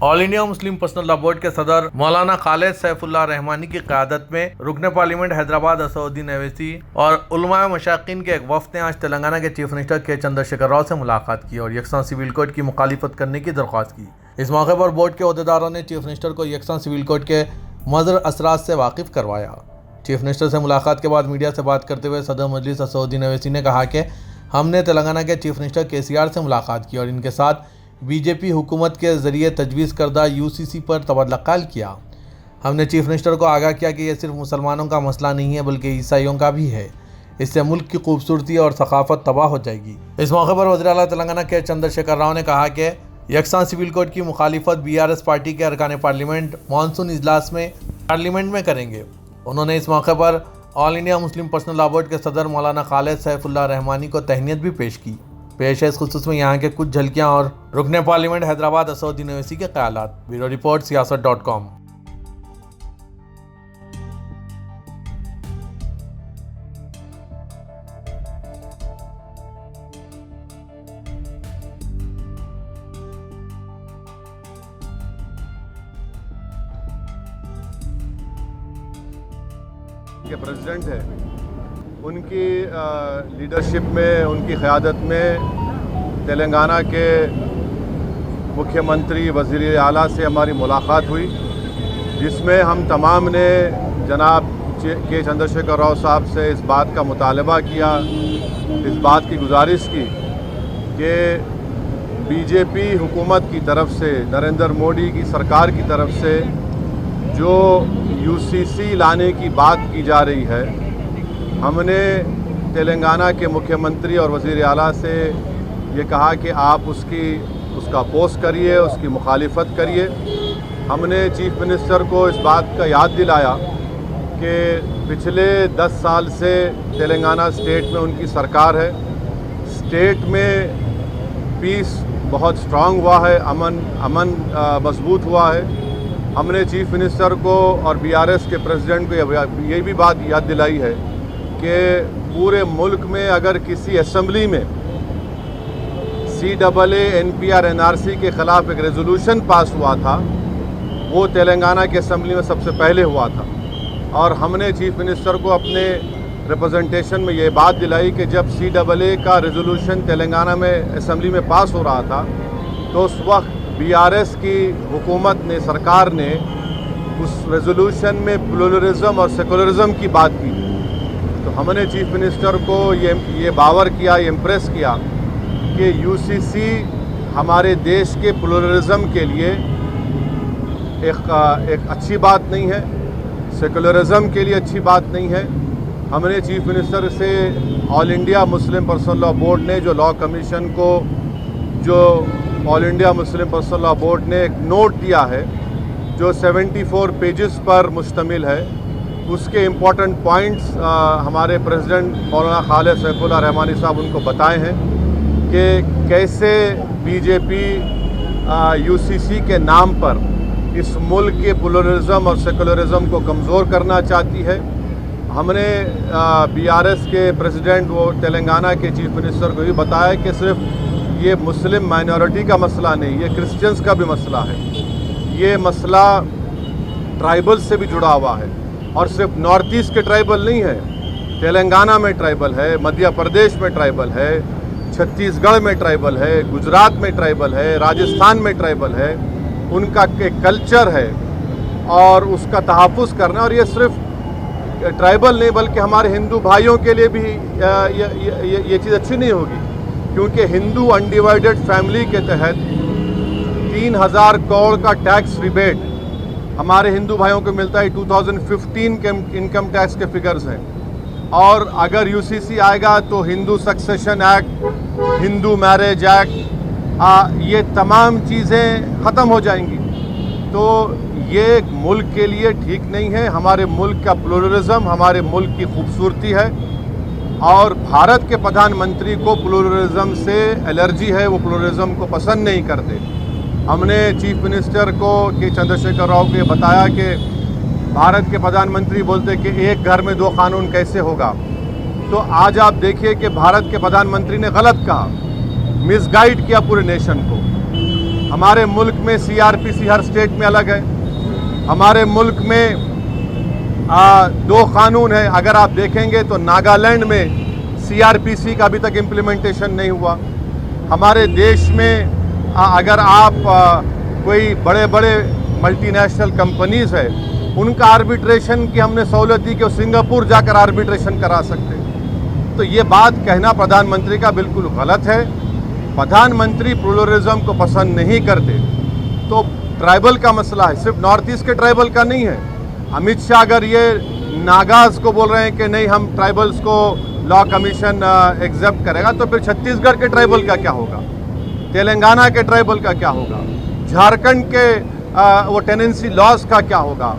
All India Muslim personal law board के सदर मौलाना खालिद सैफुल्लाह रहमानी की क़यादत में रुकन पार्लियामेंट हैदराबाद असदुद्दीन अवैसी और उलमा मशाकिन के एक वफ़द ने आज तेलंगाना के चीफ मिनिस्टर के चंद्रशेखर राव से मुलाकात की और यकसा सिविल कोड की मुखालिफत करने की दरख्वास्त की। इस मौके पर बोर्ड के अहदेदारों ने चीफ मिनिस्टर को यकसा सिविल कोड के मज़र असरात से वाकिफ़ करवाया। चीफ मिनिस्टर से मुलाकात के बाद मीडिया से बात करते हुए सदर मजलिस असदुद्दीन अवैसी ने कहा कि हमने तेलंगाना के चीफ मिनिस्टर KCR से मुलाकात की और इनके साथ बीजेपी हुकूमत के ज़रिए तजवीज़ करदा UCC पर तबादला ख्याल किया। हमने चीफ मिनिस्टर को आगाह किया कि यह सिर्फ मुसलमानों का मसला नहीं है बल्कि ईसाइयों का भी है। इससे मुल्क की खूबसूरती और सकाफत तबाह हो जाएगी। इस मौके पर वज़ीर आला तेलंगाना के चंद्रशेखर राव ने कहा कि यकसा सिविल कोड की मुखालिफत BRS पार्टी के अरकान पार्लियामेंट मानसून इजलास में पार्लियामेंट में करेंगे। उन्होंने इस मौके पर all India Muslim personal law board के सदर मौलाना खालिद सैफुल्लाह रहमानी को तहनीत भी पेश की। पेश है इस खुसूस में यहाँ के कुछ झलकियाँ और रुकन पार्लियामेंट हैदराबाद असदुद्दीन अवैसी के ख्यालात। Bureau report siyaasat.com। के प्रेसिडेंट है, उनकी लीडरशिप में, उनकी क़यादत में तेलंगाना के मुख्यमंत्री वज़ीर आला से हमारी मुलाकात हुई, जिसमें हम तमाम ने जनाब के चंद्रशेखर राव साहब से इस बात का मुतालबा किया, इस बात की गुजारिश की कि बीजेपी हुकूमत की तरफ से, नरेंद्र मोदी की सरकार की तरफ से जो UCC लाने की बात की जा रही है, हमने तेलंगाना के मुख्यमंत्री और वज़ीर आला से ये कहा कि आप उसका अपोज़ करिए, उसकी मुखालिफत करिए। हमने चीफ मिनिस्टर को इस बात का याद दिलाया कि पिछले 10 साल से तेलंगाना स्टेट में उनकी सरकार है, स्टेट में पीस बहुत स्ट्रांग हुआ है, अमन मजबूत हुआ है। हमने चीफ मिनिस्टर को और BRS के प्रेसिडेंट को ये भी बात याद दिलाई है कि पूरे मुल्क में अगर किसी असम्बली में CAA NPR NRC के ख़िलाफ़ एक रेजोल्यूशन पास हुआ था, वो तेलंगाना के असम्बली में सबसे पहले हुआ था। और हमने चीफ मिनिस्टर को अपने रिप्रेजेंटेशन में ये बात दिलाई कि जब CAA का रेजोल्यूशन तेलंगाना में असम्बली में पास हो रहा था तो उस वक्त BRS की हुकूमत ने, सरकार ने उस रेजोल्यूशन में प्लुरलिज्म और सेकुलरिज्म की बात की। तो हमने चीफ मिनिस्टर को ये बावर किया, ये इम्प्रेस किया कि UCC हमारे देश के प्लुरलिज्म के लिए एक अच्छी बात नहीं है, सेकुलरिज्म के लिए अच्छी बात नहीं है। हमने चीफ मिनिस्टर से all India Muslim personal law board ने जो लॉ कमीशन को, जो all India Muslim personal law board ने एक नोट दिया है जो 74 पेजेस पर मुश्तमिल है, उसके इम्पॉर्टेंट पॉइंट्स हमारे प्रेसिडेंट मौलाना खालिद सैफुल्लाह रहमानी साहब उनको बताए हैं कि कैसे बीजेपी UCC के नाम पर इस मुल्क के प्लुरलिज्म और सेकुलरिज्म को कमज़ोर करना चाहती है। हमने BRS के प्रेसिडेंट, वो तेलंगाना के चीफ मिनिस्टर को भी बताया कि सिर्फ ये मुस्लिम माइनॉरिटी का मसला नहीं, ये क्रिश्चियंस का भी मसला है। ये मसला ट्राइबल से भी जुड़ा हुआ है और सिर्फ नॉर्थ ईस्ट के ट्राइबल नहीं है, तेलंगाना में ट्राइबल है, मध्य प्रदेश में ट्राइबल है, छत्तीसगढ़ में ट्राइबल है, गुजरात में ट्राइबल है, राजस्थान में ट्राइबल है। उनका एक कल्चर है और उसका तहफ़्फ़ुज़ करना, और ये सिर्फ ट्राइबल नहीं बल्कि हमारे हिंदू भाइयों के लिए भी ये चीज़ अच्छी नहीं होगी, क्योंकि हिंदू अनडिवाइडेड फैमिली के तहत 3000 करोड़ का टैक्स रिबेट हमारे हिंदू भाइयों को मिलता है। 2015 के इनकम टैक्स के फिगर्स हैं। और अगर UCC आएगा तो Hindu succession act, Hindu marriage act, ये तमाम चीज़ें ख़त्म हो जाएंगी। तो ये एक मुल्क के लिए ठीक नहीं है। हमारे मुल्क का प्लुरलिज्म हमारे मुल्क की खूबसूरती है और भारत के प्रधानमंत्री को प्लुरलिज्म से एलर्जी है, वो प्लुरलिज्म को पसंद नहीं करते। हमने चीफ मिनिस्टर को चंद्रशेखर राव को बताया कि भारत के प्रधानमंत्री बोलते कि एक घर में 2 कानून कैसे होगा। तो आज आप देखिए कि भारत के प्रधानमंत्री ने गलत कहा, मिसगाइड किया पूरे नेशन को। हमारे मुल्क में सीआरपीसी हर स्टेट में अलग है। हमारे मुल्क में 2 कानून है। अगर आप देखेंगे तो नागालैंड में सीआरपीसी का अभी तक इम्प्लीमेंटेशन नहीं हुआ। हमारे देश में अगर आप कोई बड़े बड़े मल्टीनेशनल कंपनीज है उनका आर्बिट्रेशन की हमने सहूलत दी कि वो सिंगापुर जाकर आर्बिट्रेशन करा सकते हैं। तो ये बात कहना प्रधानमंत्री का बिल्कुल गलत है। प्रधानमंत्री प्लुरलिज्म को पसंद नहीं करते। तो ट्राइबल का मसला है, सिर्फ नॉर्थ ईस्ट के ट्राइबल का नहीं है। अमित शाह अगर ये नागाज को बोल रहे हैं कि नहीं हम ट्राइबल्स को लॉ कमीशन एग्जेप्ट करेगा, तो फिर छत्तीसगढ़ के ट्राइबल का क्या होगा, तेलंगाना के ट्राइबल का क्या होगा, झारखंड के वो टेनेंसी लॉज का क्या होगा।